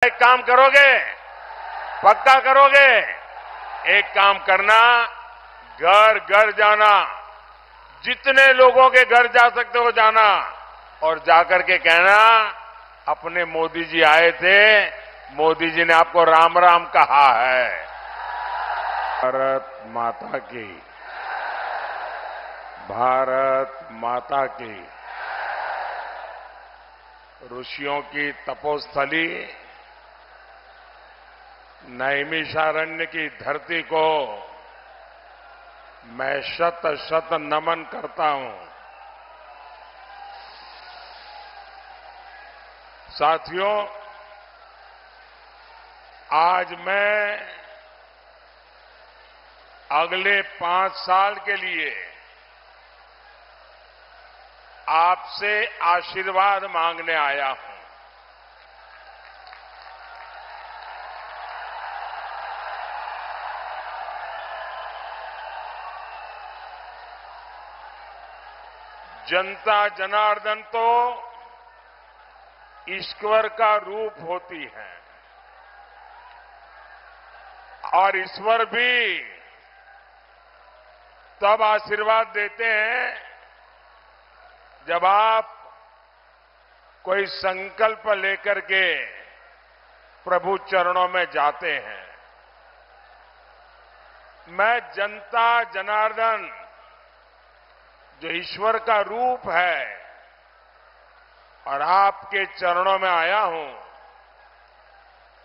एक काम करोगे, पक्का करोगे। एक काम करना, घर घर जाना, जितने लोगों के घर जा सकते हो जाना और जाकर के कहना अपने मोदी जी आए थे, मोदी जी ने आपको राम राम कहा है। भारत माता की, भारत माता की। ऋषियों की तपोस्थली नैमिषारण्य की धरती को मैं शत शत नमन करता हूं। साथियों, आज मैं अगले 5 साल के लिए आपसे आशीर्वाद मांगने आया हूं। जनता जनार्दन तो ईश्वर का रूप होती है और ईश्वर भी तब आशीर्वाद देते हैं जब आप कोई संकल्प लेकर के प्रभु चरणों में जाते हैं। मैं जनता जनार्दन जो ईश्वर का रूप है और आपके चरणों में आया हूं,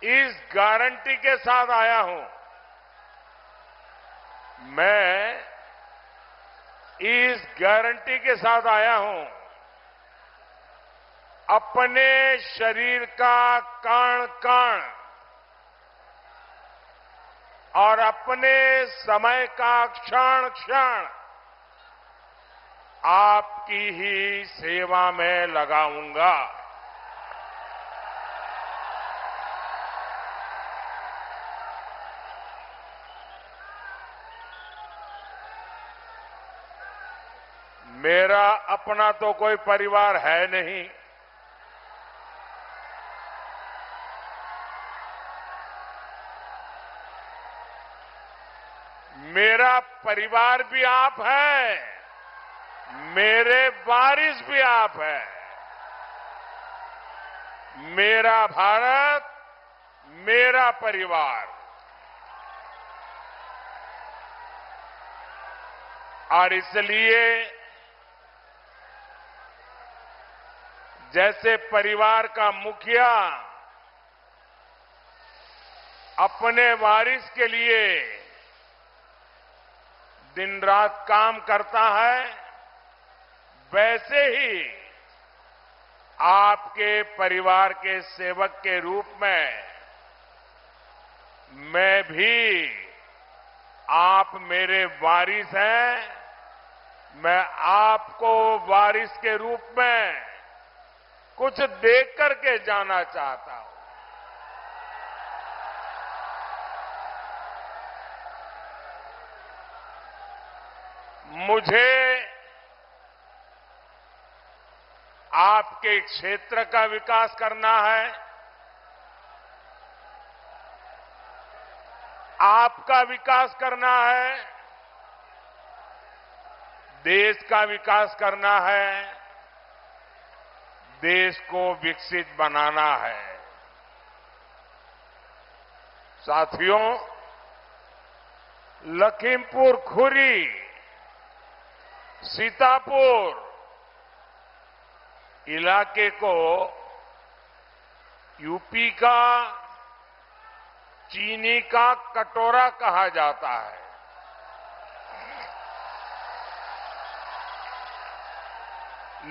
इस गारंटी के साथ आया हूं। मैं इस गारंटी के साथ आया हूं, अपने शरीर का कण कण और अपने समय का क्षण क्षण आपकी ही सेवा में लगाऊंगा। मेरा अपना तो कोई परिवार है नहीं, मेरा परिवार भी आप है, मेरे वारिस भी आप हैं। मेरा भारत, मेरा परिवार। और इसलिए जैसे परिवार का मुखिया अपने वारिस के लिए दिन रात काम करता है, वैसे ही आपके परिवार के सेवक के रूप में मैं भी, आप मेरे वारिस हैं, मैं आपको वारिस के रूप में कुछ देख करके जाना चाहता हूं। मुझे आपके क्षेत्र का विकास करना है, आपका विकास करना है, देश का विकास करना है, देश को विकसित बनाना है। साथियों, लखीमपुर खुरी, सीतापुर इलाके को यूपी का चीनी का कटोरा कहा जाता है।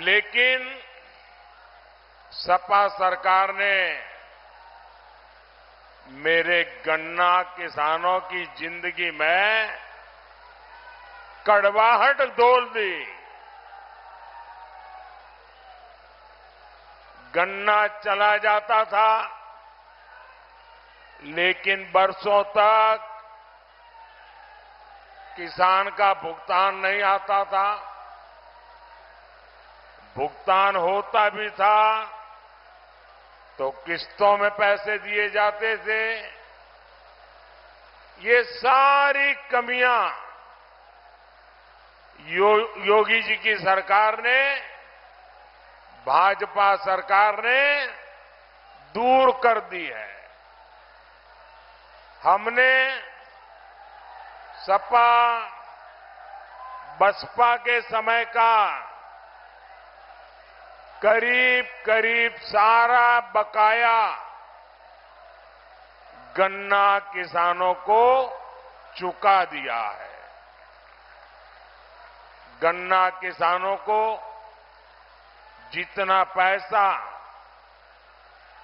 लेकिन सपा सरकार ने मेरे गन्ना किसानों की जिंदगी में कड़वाहट डोल दी। गन्ना चला जाता था, लेकिन बरसों तक किसान का भुगतान नहीं आता था। भुगतान होता भी था तो किस्तों में पैसे दिए जाते थे। ये सारी कमियां योगी जी की सरकार ने, भाजपा सरकार ने दूर कर दी है। हमने सपा बसपा के समय का करीब करीब सारा बकाया गन्ना किसानों को चुका दिया है। गन्ना किसानों को जितना पैसा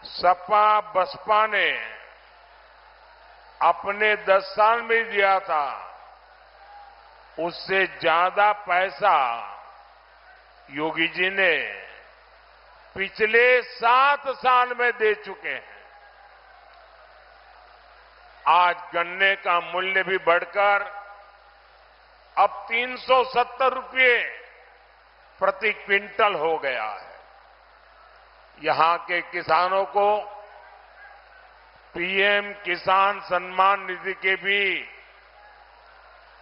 सपा बसपा ने अपने 10 साल में दिया था, उससे ज्यादा पैसा योगी जी ने पिछले 7 साल में दे चुके हैं। आज गन्ने का मूल्य भी बढ़कर अब 370 रुपये प्रति क्विंटल हो गया है। यहां के किसानों को पीएम किसान सम्मान निधि के भी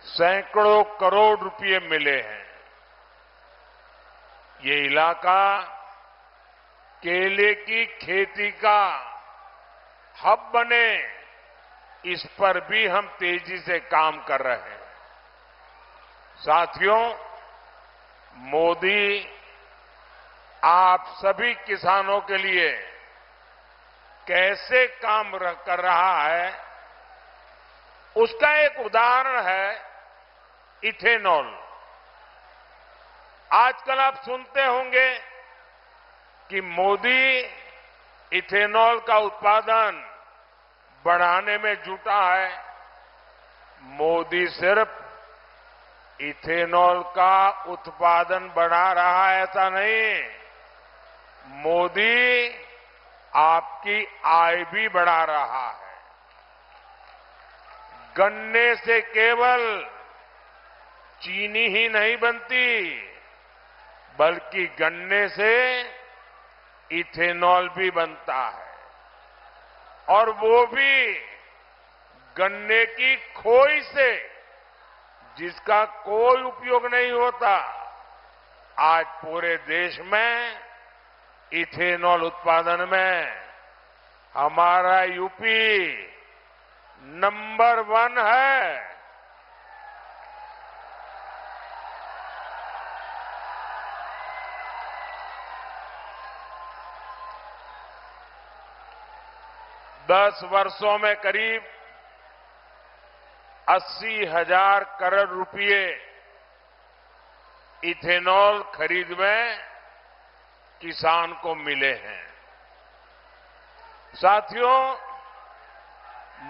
सैकड़ों करोड़ रुपए मिले हैं। ये इलाका केले की खेती का हब बने, इस पर भी हम तेजी से काम कर रहे हैं। साथियों, मोदी आप सभी किसानों के लिए कैसे काम कर रहा है, उसका एक उदाहरण है इथेनॉल। आजकल आप सुनते होंगे कि मोदी इथेनॉल का उत्पादन बढ़ाने में जुटा है। मोदी सिर्फ इथेनॉल का उत्पादन बढ़ा रहा है ऐसा नहीं, मोदी आपकी आय भी बढ़ा रहा है। गन्ने से केवल चीनी ही नहीं बनती, बल्कि गन्ने से इथेनॉल भी बनता है, और वो भी गन्ने की खोई से, जिसका कोई उपयोग नहीं होता। आज पूरे देश में इथेनॉल उत्पादन में हमारा यूपी नंबर 1 है। दस वर्षों में करीब 80,000 करोड़ रुपए इथेनॉल खरीद में किसान को मिले हैं। साथियों,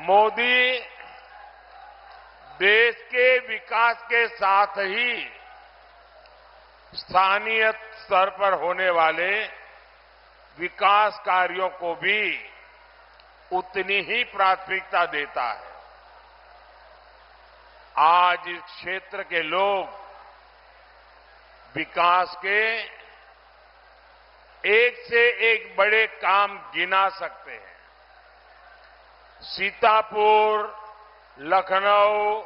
मोदी देश के विकास के साथ ही स्थानीय स्तर पर होने वाले विकास कार्यों को भी उतनी ही प्राथमिकता देता है। आज इस क्षेत्र के लोग विकास के एक से एक बड़े काम गिना सकते हैं। सीतापुर, लखनऊ,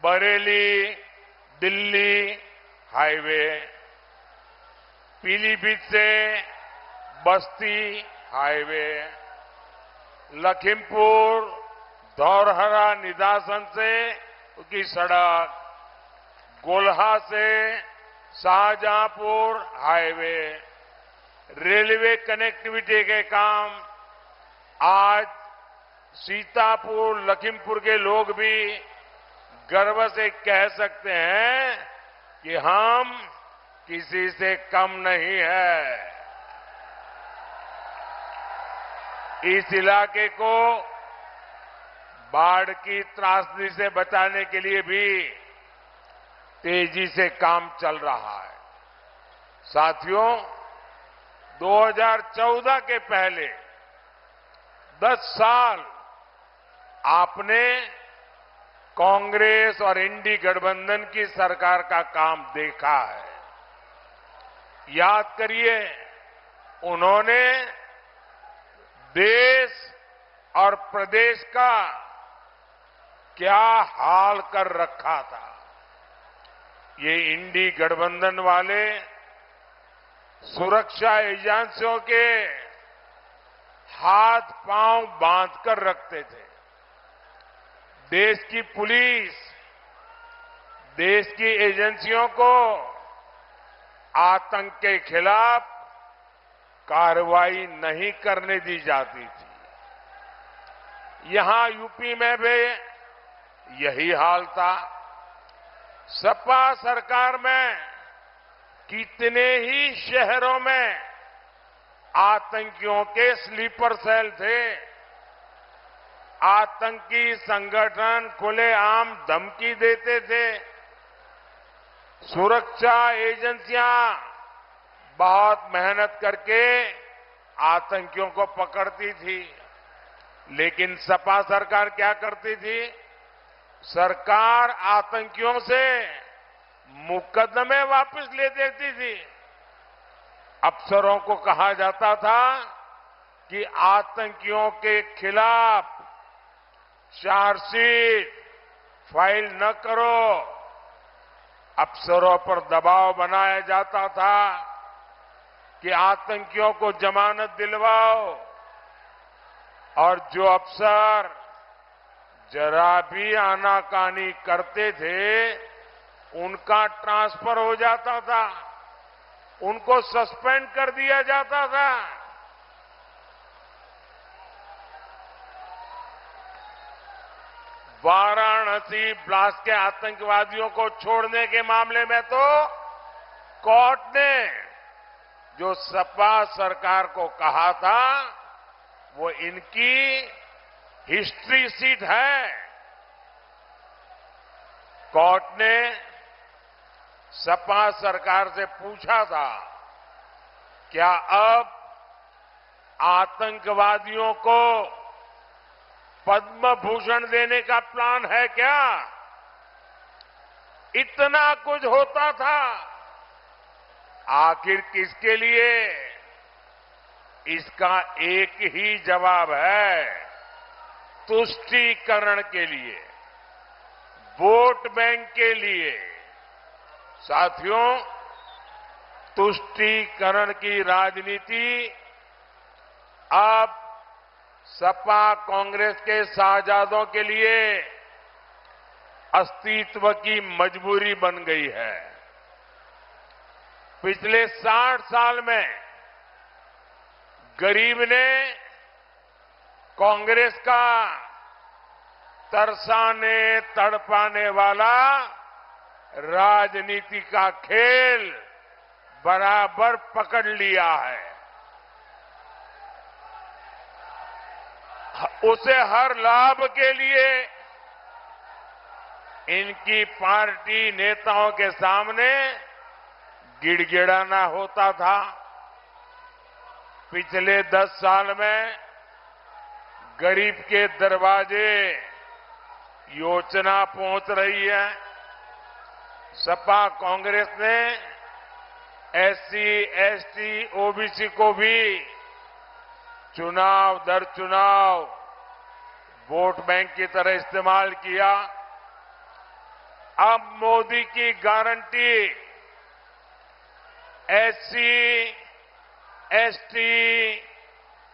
बरेली, दिल्ली हाईवे, पीलीभीत से बस्ती हाईवे, लखीमपुर धौरहरा निदासन से की सड़क, गोल्हा से शाहजहांपुर हाईवे, रेलवे कनेक्टिविटी के काम आज सीतापुर, लखीमपुर के लोग भी गर्व से कह सकते हैं कि हम किसी से कम नहीं है। इस इलाके को बाढ़ की त्रासदी से बचाने के लिए भी तेजी से काम चल रहा है। साथियों, 2014 के पहले 10 साल आपने कांग्रेस और इंडी गठबंधन की सरकार का काम देखा है। याद करिए, उन्होंने देश और प्रदेश का क्या हाल कर रखा था। ये इंडी गठबंधन वाले सुरक्षा एजेंसियों के हाथ पांव बांध कर रखते थे। देश की पुलिस, देश की एजेंसियों को आतंक के खिलाफ कार्रवाई नहीं करने दी जाती थी। यहां यूपी में भी यही हाल था। सपा सरकार में कितने ही शहरों में आतंकियों के स्लीपर सेल थे। आतंकी संगठन खुलेआम धमकी देते थे। सुरक्षा एजेंसियां बहुत मेहनत करके आतंकियों को पकड़ती थी, लेकिन सपा सरकार क्या करती थी? सरकार आतंकियों से मुकदमे वापस ले देती थी। अफसरों को कहा जाता था कि आतंकियों के खिलाफ चार्जशीट फाइल न करो। अफसरों पर दबाव बनाया जाता था कि आतंकियों को जमानत दिलवाओ, और जो अफसर जरा भी आनाकानी करते थे उनका ट्रांसफर हो जाता था, उनको सस्पेंड कर दिया जाता था। वाराणसी ब्लास्ट के आतंकवादियों को छोड़ने के मामले में तो कोर्ट ने जो सपा सरकार को कहा था वो इनकी हिस्ट्री सीट है। कोर्ट ने सपा सरकार से पूछा था, क्या अब आतंकवादियों को पद्म भूषण देने का प्लान है क्या? इतना कुछ होता था, आखिर किसके लिए? इसका एक ही जवाब है, तुष्टीकरण के लिए, वोट बैंक के लिए। साथियों, तुष्टीकरण की राजनीति अब सपा कांग्रेस के शाहजादों के लिए अस्तित्व की मजबूरी बन गई है। पिछले 60 साल में गरीब ने कांग्रेस का तरसाने तड़पाने वाला राजनीति का खेल बराबर पकड़ लिया है। उसे हर लाभ के लिए इनकी पार्टी नेताओं के सामने गिड़गिड़ाना होता था। पिछले 10 साल में गरीब के दरवाजे योजना पहुंच रही है। सपा कांग्रेस ने एससी, एसटी, ओबीसी को भी चुनाव दर चुनाव वोट बैंक की तरह इस्तेमाल किया। अब मोदी की गारंटी एससी, एसटी,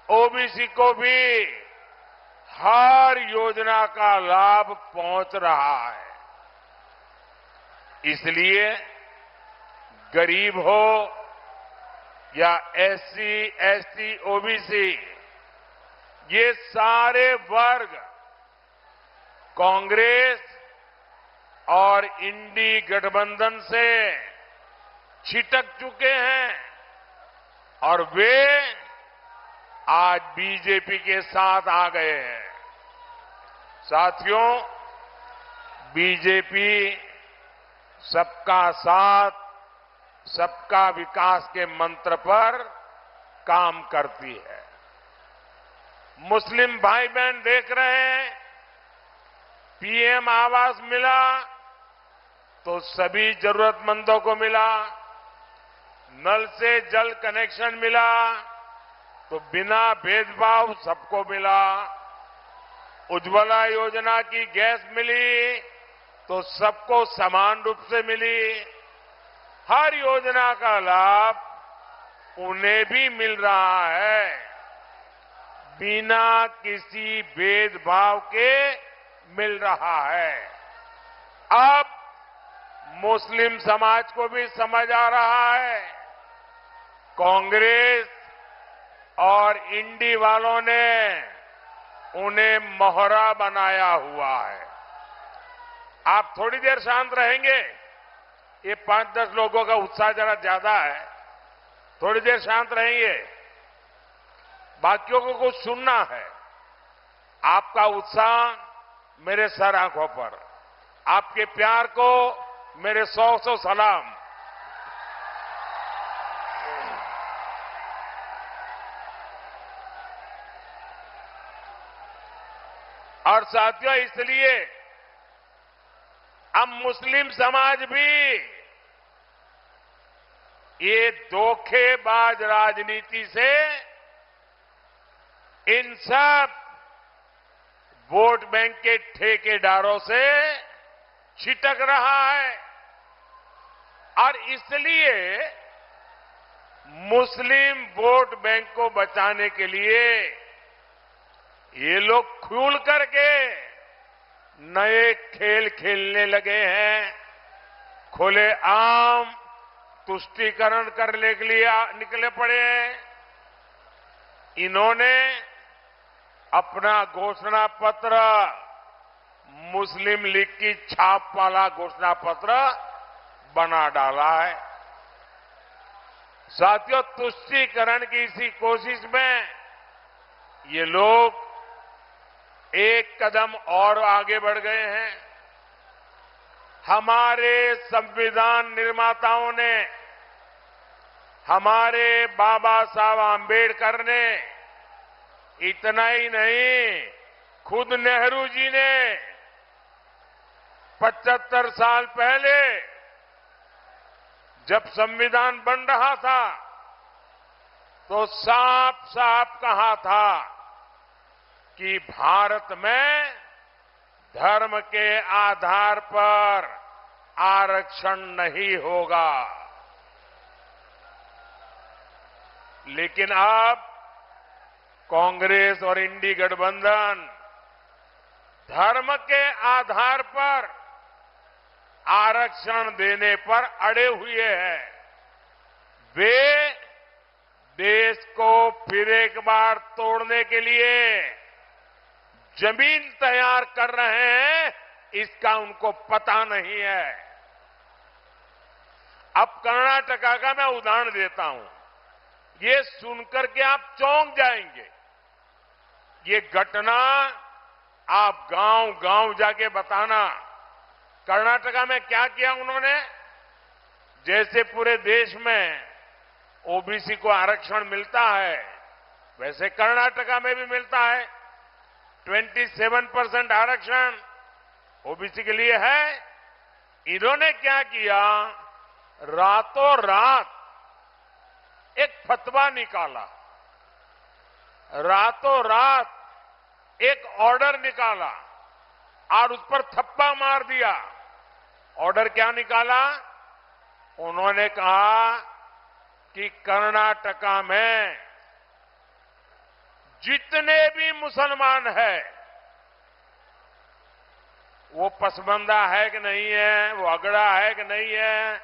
ओबीसी को भी हर योजना का लाभ पहुंच रहा है। इसलिए गरीब हो या एससी, एसटी, ओबीसी, ये सारे वर्ग कांग्रेस और इंडी गठबंधन से छिटक चुके हैं और वे आज बीजेपी के साथ आ गए हैं। साथियों, बीजेपी सबका साथ, सबका विकास के मंत्र पर काम करती है। मुस्लिम भाई बहन देख रहे हैं, पीएम आवास मिला तो सभी जरूरतमंदों को मिला, नल से जल कनेक्शन मिला तो बिना भेदभाव सबको मिला। उज्ज्वला योजना की गैस मिली तो सबको समान रूप से मिली। हर योजना का लाभ उन्हें भी मिल रहा है, बिना किसी भेदभाव के मिल रहा है। अब मुस्लिम समाज को भी समझ आ रहा है, कांग्रेस और इंडी वालों ने उन्हें मोहरा बनाया हुआ है। आप थोड़ी देर शांत रहेंगे? ये 5-10 लोगों का उत्साह जरा ज्यादा है, थोड़ी देर शांत रहेंगे। बाकियों को कुछ सुनना है। आपका उत्साह मेरे सर आंखों पर, आपके प्यार को मेरे 100 सलाम। और साथियों, इसलिए अब मुस्लिम समाज भी ये धोखेबाज राजनीति से, इन सब वोट बैंक के ठेकेदारों से छिटक रहा है। और इसलिए मुस्लिम वोट बैंक को बचाने के लिए ये लोग खुल करके नए खेल खेलने लगे हैं। खुले आम तुष्टीकरण करने के लिए निकले पड़े हैं। इन्होंने अपना घोषणा पत्र मुस्लिम लीग की छाप वाला घोषणा पत्र बना डाला है। साथियों, तुष्टीकरण की इसी कोशिश में ये लोग एक कदम और आगे बढ़ गए हैं। हमारे संविधान निर्माताओं ने, हमारे बाबा साहब आंबेडकर ने, इतना ही नहीं, खुद नेहरू जी ने 75 साल पहले जब संविधान बन रहा था तो साफ साफ कहा था कि भारत में धर्म के आधार पर आरक्षण नहीं होगा। लेकिन अब कांग्रेस और इंडी गठबंधन धर्म के आधार पर आरक्षण देने पर अड़े हुए हैं। वे देश को फिर एक बार तोड़ने के लिए जमीन तैयार कर रहे हैं, इसका उनको पता नहीं है। अब कर्नाटका का मैं उदाहरण देता हूं, ये सुनकर के आप चौंक जाएंगे। ये घटना आप गांव-गांव जाके बताना, कर्नाटका में क्या किया उन्होंने। जैसे पूरे देश में ओबीसी को आरक्षण मिलता है, वैसे कर्नाटका में भी मिलता है। 27% आरक्षण ओबीसी के लिए है। इन्होंने क्या किया, रातों रात एक फतवा निकाला, रातों रात एक ऑर्डर निकाला और उस पर थप्पा मार दिया। ऑर्डर क्या निकाला? उन्होंने कहा कि कर्नाटका में जितने भी मुसलमान हैं, वो पसबंदा है कि नहीं है, वो अगड़ा है कि नहीं है,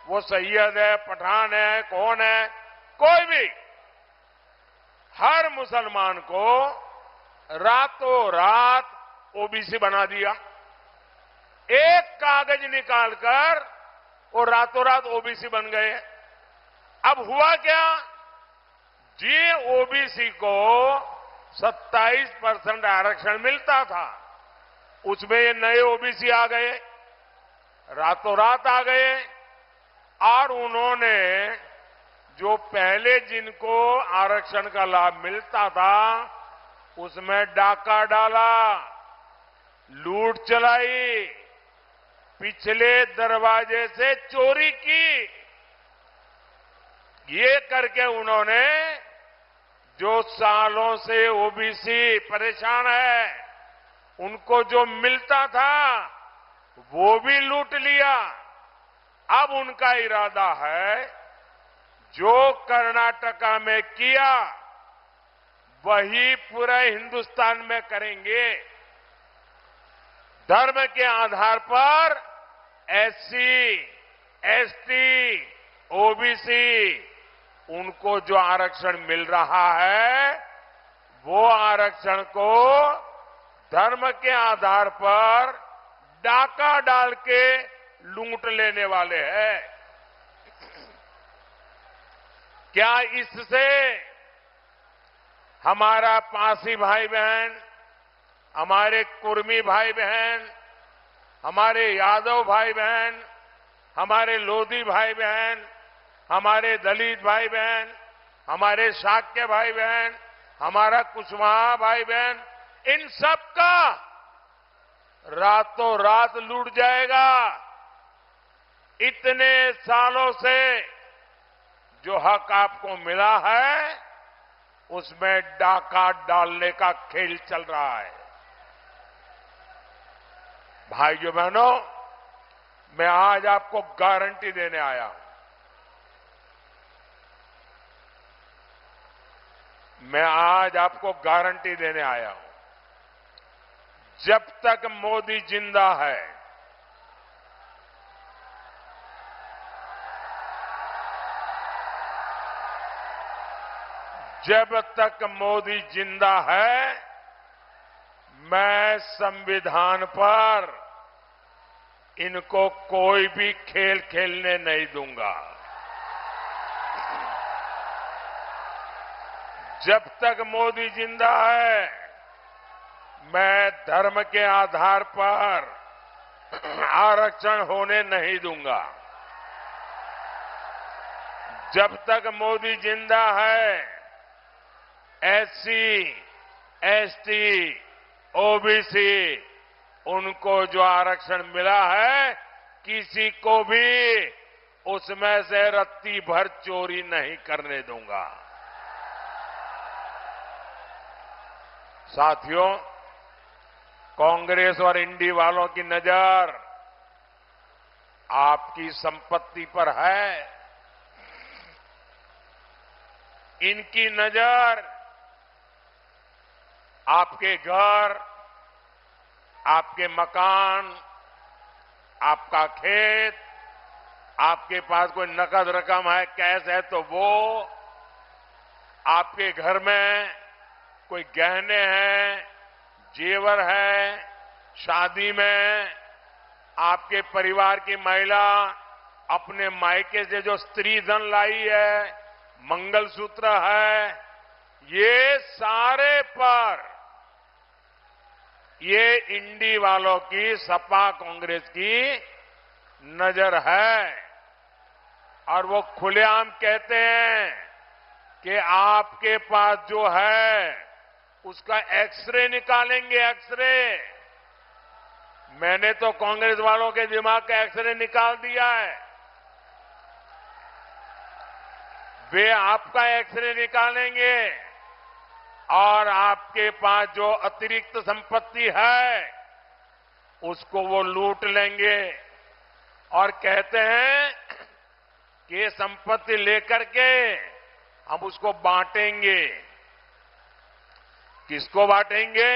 वो सैयद है, पठान है, कौन है, कोई भी, हर मुसलमान को रातों रात ओबीसी बना दिया। एक कागज निकालकर वो रातों रात ओबीसी बन गए। अब हुआ क्या जी, ओबीसी को 27% आरक्षण मिलता था, उसमें ये नए ओबीसी आ गए, रातों रात आ गए। और उन्होंने जो पहले जिनको आरक्षण का लाभ मिलता था उसमें डाका डाला, लूट चलाई, पिछले दरवाजे से चोरी की। ये करके उन्होंने जो सालों से ओबीसी परेशान है, उनको जो मिलता था वो भी लूट लिया। अब उनका इरादा है जो कर्नाटका में किया वही पूरे हिंदुस्तान में करेंगे। धर्म के आधार पर एससी, एसटी, ओबीसी उनको जो आरक्षण मिल रहा है वो आरक्षण को धर्म के आधार पर डाका डाल के लूट लेने वाले हैं। क्या इससे हमारा पासी भाई बहन, हमारे कुर्मी भाई बहन, हमारे यादव भाई बहन, हमारे लोधी भाई बहन, हमारे दलित भाई बहन, हमारे शाक्य भाई बहन, हमारा कुशवाहा भाई बहन, इन सब का रातों रात लूट जाएगा? इतने सालों से जो हक आपको मिला है उसमें डाका डालने का खेल चल रहा है। भाइयों बहनों, मैं आज आपको गारंटी देने आया हूं। मैं आज आपको गारंटी देने आया हूं, जब तक मोदी जिंदा है, जब तक मोदी जिंदा है, मैं संविधान पर इनको कोई भी खेल खेलने नहीं दूंगा। जब तक मोदी जिंदा है, मैं धर्म के आधार पर आरक्षण होने नहीं दूंगा। जब तक मोदी जिंदा है, एससी, एसटी, ओबीसी उनको जो आरक्षण मिला है किसी को भी उसमें से रत्ती भर चोरी नहीं करने दूंगा। साथियों, कांग्रेस और इंडी वालों की नजर आपकी संपत्ति पर है। इनकी नजर आपके घर, आपके मकान, आपका खेत, आपके पास कोई नकद रकम है, कैश है तो वो, आपके घर में कोई गहने हैं, जेवर है, शादी में आपके परिवार की महिला अपने मायके से जो स्त्री धन लाई है, मंगलसूत्र है, ये सारे पर ये इंडी वालों की, सपा कांग्रेस की नजर है। और वो खुलेआम कहते हैं कि आपके पास जो है उसका एक्सरे निकालेंगे, एक्सरे। मैंने तो कांग्रेस वालों के दिमाग का एक्सरे निकाल दिया है। वे आपका एक्सरे निकालेंगे और आपके पास जो अतिरिक्त संपत्ति है उसको वो लूट लेंगे और कहते हैं कि ये संपत्ति लेकर के हम उसको बांटेंगे। किसको बांटेंगे?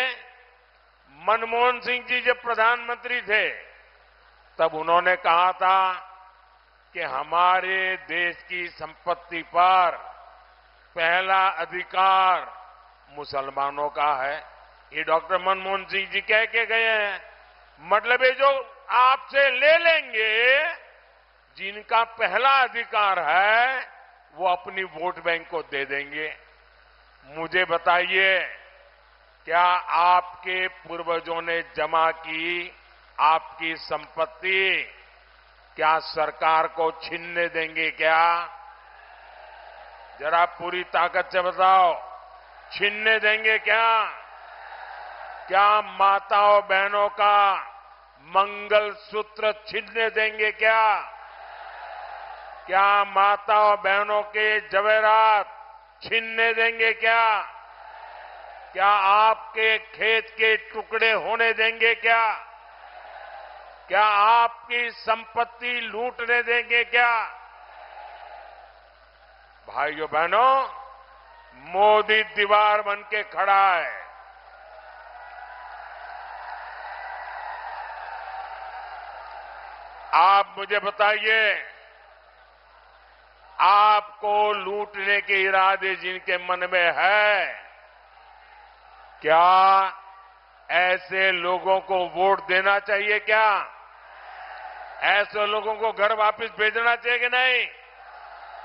मनमोहन सिंह जी जब प्रधानमंत्री थे तब उन्होंने कहा था कि हमारे देश की संपत्ति पर पहला अधिकार मुसलमानों का है। ये डॉक्टर मनमोहन सिंह जी कह के गए हैं। मतलब ये जो आपसे ले लेंगे, जिनका पहला अधिकार है वो अपनी वोट बैंक को दे देंगे। मुझे बताइए, क्या आपके पूर्वजों ने जमा की आपकी संपत्ति क्या सरकार को छीनने देंगे क्या? जरा पूरी ताकत से बताओ, छीनने देंगे क्या? क्या माताओं बहनों का मंगलसूत्र छीनने देंगे क्या? क्या माताओं बहनों के जवेरात, छीनने देंगे क्या? क्या आपके खेत के टुकड़े होने देंगे क्या? क्या आपकी संपत्ति लूटने देंगे क्या? भाइयों बहनों, मोदी दीवार बन के खड़ा है। आप मुझे बताइए, आपको लूटने के इरादे जिनके मन में है, क्या ऐसे लोगों को वोट देना चाहिए क्या? ऐसे लोगों को घर वापस भेजना चाहिए कि नहीं?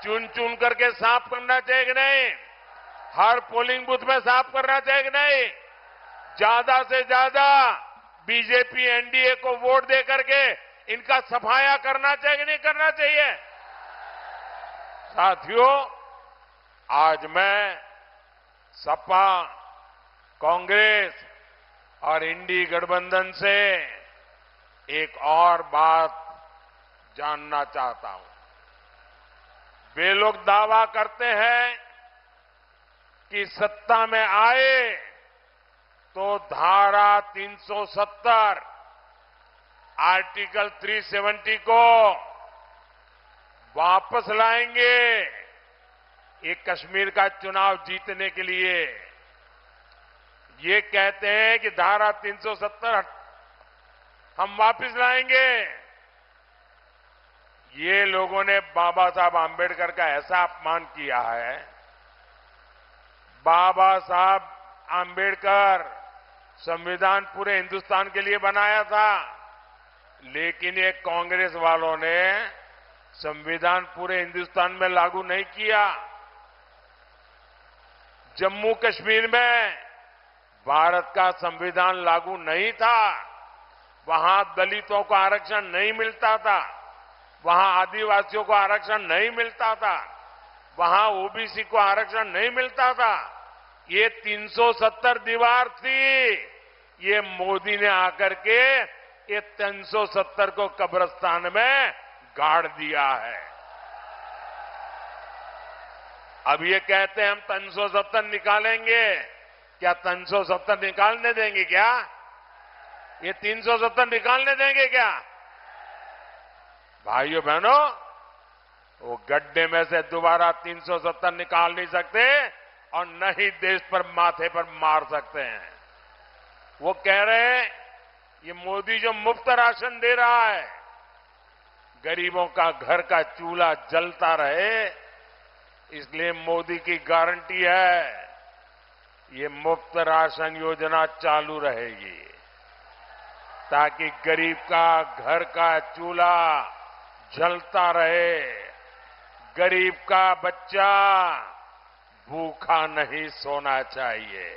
चुन चुन करके साफ करना चाहिए कि नहीं? हर पोलिंग बूथ में साफ करना चाहिए कि नहीं? ज्यादा से ज्यादा बीजेपी एनडीए को वोट दे करके इनका सफाया करना चाहिए कि नहीं करना चाहिए? साथियों, आज मैं सपा, कांग्रेस और इंडी गठबंधन से एक और बात जानना चाहता हूं। वे लोग दावा करते हैं कि सत्ता में आए तो धारा 370, आर्टिकल 370 को वापस लाएंगे, ये कश्मीर का चुनाव जीतने के लिए। ये कहते हैं कि धारा 370 हम वापस लाएंगे। ये लोगों ने बाबा साहब आंबेडकर का ऐसा अपमान किया है। बाबा साहब आंबेडकर संविधान पूरे हिंदुस्तान के लिए बनाया था, लेकिन ये कांग्रेस वालों ने संविधान पूरे हिंदुस्तान में लागू नहीं किया। जम्मू कश्मीर में भारत का संविधान लागू नहीं था, वहां दलितों को आरक्षण नहीं मिलता था, वहां आदिवासियों को आरक्षण नहीं मिलता था, वहां ओबीसी को आरक्षण नहीं मिलता था। ये 370 दीवार थी। ये मोदी ने आकर के ये 370 को कब्रिस्तान में गाड़ दिया है। अब ये कहते हैं हम 370 निकालेंगे। क्या 370 निकालने देंगे क्या? ये 370 निकालने देंगे क्या? भाइयों बहनों, वो गड्ढे में से दोबारा 370 निकाल नहीं सकते और न ही देश पर माथे पर मार सकते हैं। वो कह रहे हैं ये मोदी जो मुफ्त राशन दे रहा है, गरीबों का घर का चूल्हा जलता रहे, इसलिए मोदी की गारंटी है ये मुफ्त राशन योजना चालू रहेगी, ताकि गरीब का घर का चूल्हा जलता रहे, गरीब का बच्चा भूखा नहीं सोना चाहिए।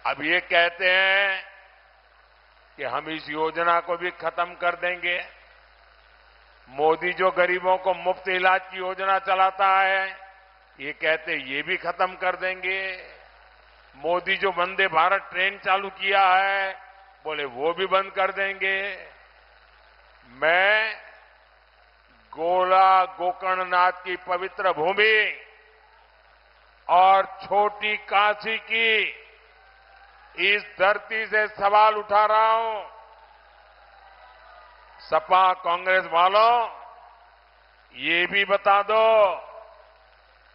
अब ये कहते हैं कि हम इस योजना को भी खत्म कर देंगे। मोदी जो गरीबों को मुफ्त इलाज की योजना चलाता है, ये कहते ये भी खत्म कर देंगे। मोदी जो वंदे भारत ट्रेन चालू किया है, बोले वो भी बंद कर देंगे। मैं गोला गोकर्णनाथ की पवित्र भूमि और छोटी काशी की इस धरती से सवाल उठा रहा हूं। सपा कांग्रेस वालों, ये भी बता दो,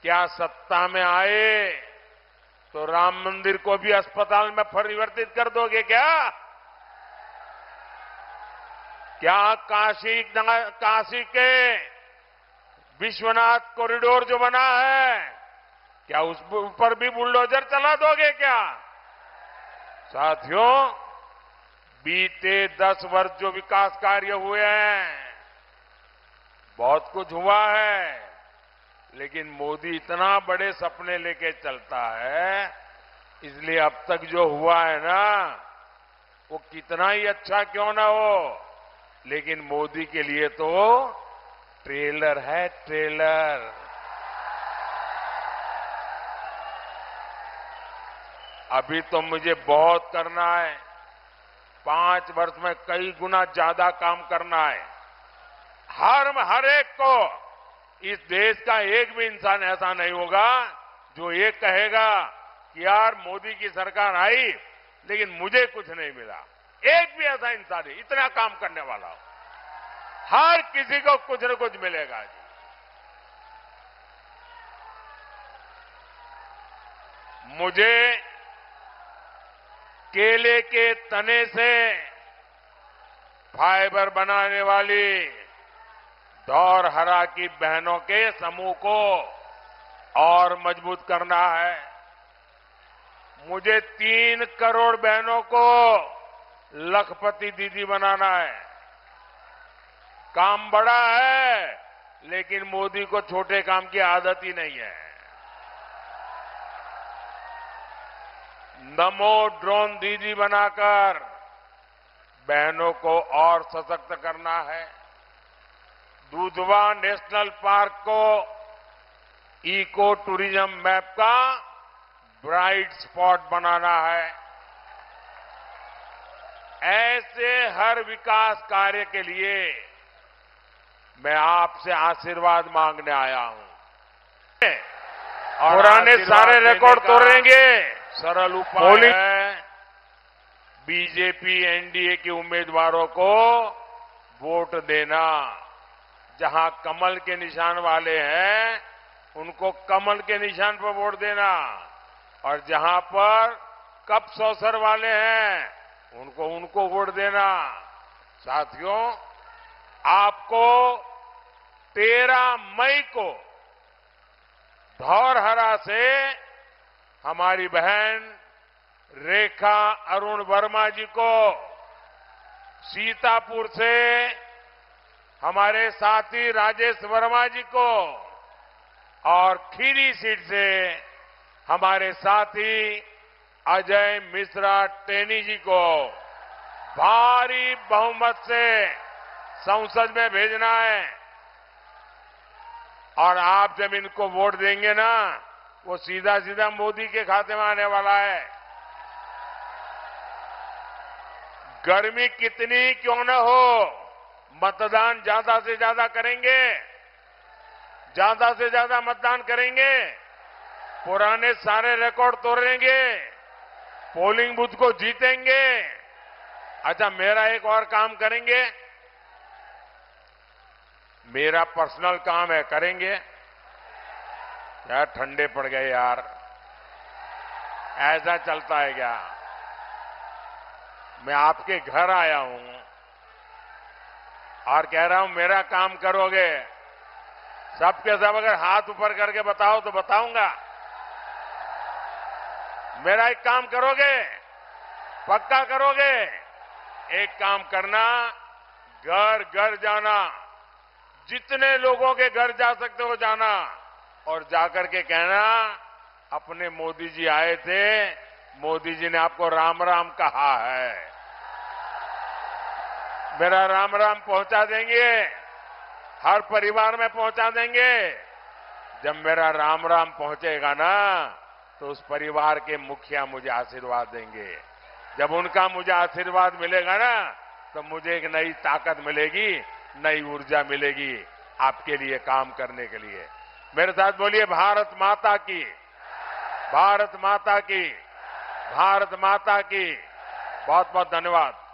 क्या सत्ता में आए तो राम मंदिर को भी अस्पताल में परिवर्तित कर दोगे क्या? क्या काशी के विश्वनाथ कॉरिडोर जो बना है, क्या उस ऊपर भी बुलडोजर चला दोगे क्या? साथियों, बीते 10 वर्ष जो विकास कार्य हुए हैं, बहुत कुछ हुआ है, लेकिन मोदी इतना बड़े सपने लेके चलता है, इसलिए अब तक जो हुआ है ना, वो कितना ही अच्छा क्यों ना हो, लेकिन मोदी के लिए तो ट्रेलर है, ट्रेलर। अभी तो मुझे बहुत करना है। 5 वर्ष में कई गुना ज्यादा काम करना है। हर एक को इस देश का एक भी इंसान ऐसा नहीं होगा जो ये कहेगा कि यार मोदी की सरकार आई लेकिन मुझे कुछ नहीं मिला। एक भी ऐसा इंसान है इतना काम करने वाला हो, हर किसी को कुछ न कुछ मिलेगा जी। मुझे केले के तने से फाइबर बनाने वाली धौरहरा की बहनों के समूह को और मजबूत करना है। मुझे 3 करोड़ बहनों को लखपति दीदी बनाना है। काम बड़ा है लेकिन मोदी को छोटे काम की आदत ही नहीं है। नमो ड्रोन दीदी बनाकर बहनों को और सशक्त करना है। दुधवा नेशनल पार्क को इको टूरिज्म मैप का ब्राइट स्पॉट बनाना है। ऐसे हर विकास कार्य के लिए मैं आपसे आशीर्वाद मांगने आया हूं और पुराने सारे रिकॉर्ड तोड़ेंगे। सरल उपाय है, बीजेपी एनडीए के उम्मीदवारों को वोट देना। जहां कमल के निशान वाले हैं उनको कमल के निशान पर वोट देना और जहां पर कप सौसर वाले हैं उनको वोट देना। साथियों, आपको 13 मई को धौरहरा से हमारी बहन रेखा अरुण वर्मा जी को, सीतापुर से हमारे साथी राजेश वर्मा जी को और खीरी सीट से हमारे साथी अजय मिश्रा टेनी जी को भारी बहुमत से संसद में भेजना है। और आप जब इनको वोट देंगे ना, वो सीधा सीधा मोदी के खाते में आने वाला है। गर्मी कितनी क्यों न हो, मतदान ज्यादा से ज्यादा करेंगे, ज्यादा से ज्यादा मतदान करेंगे, पुराने सारे रिकॉर्ड तोड़ेंगे, पोलिंग बूथ को जीतेंगे। अच्छा, मेरा एक और काम करेंगे, मेरा पर्सनल काम है, करेंगे? यार ठंडे पड़ गए यार, ऐसा चलता है क्या? मैं आपके घर आया हूं और कह रहा हूं मेरा काम करोगे? सबके सब अगर हाथ ऊपर करके बताओ तो बताऊंगा। मेरा एक काम करोगे? पक्का करोगे? एक काम करना, घर घर जाना, जितने लोगों के घर जा सकते हो जाना और जाकर के कहना अपने मोदी जी आए थे, मोदी जी ने आपको राम राम कहा है। मेरा राम राम पहुंचा देंगे, हर परिवार में पहुंचा देंगे। जब मेरा राम राम पहुंचेगा ना, तो उस परिवार के मुखिया मुझे आशीर्वाद देंगे। जब उनका मुझे आशीर्वाद मिलेगा ना, तो मुझे एक नई ताकत मिलेगी, नई ऊर्जा मिलेगी आपके लिए काम करने के लिए। मेरे साथ बोलिए, भारत माता की, भारत माता की, भारत माता की। बहुत बहुत धन्यवाद।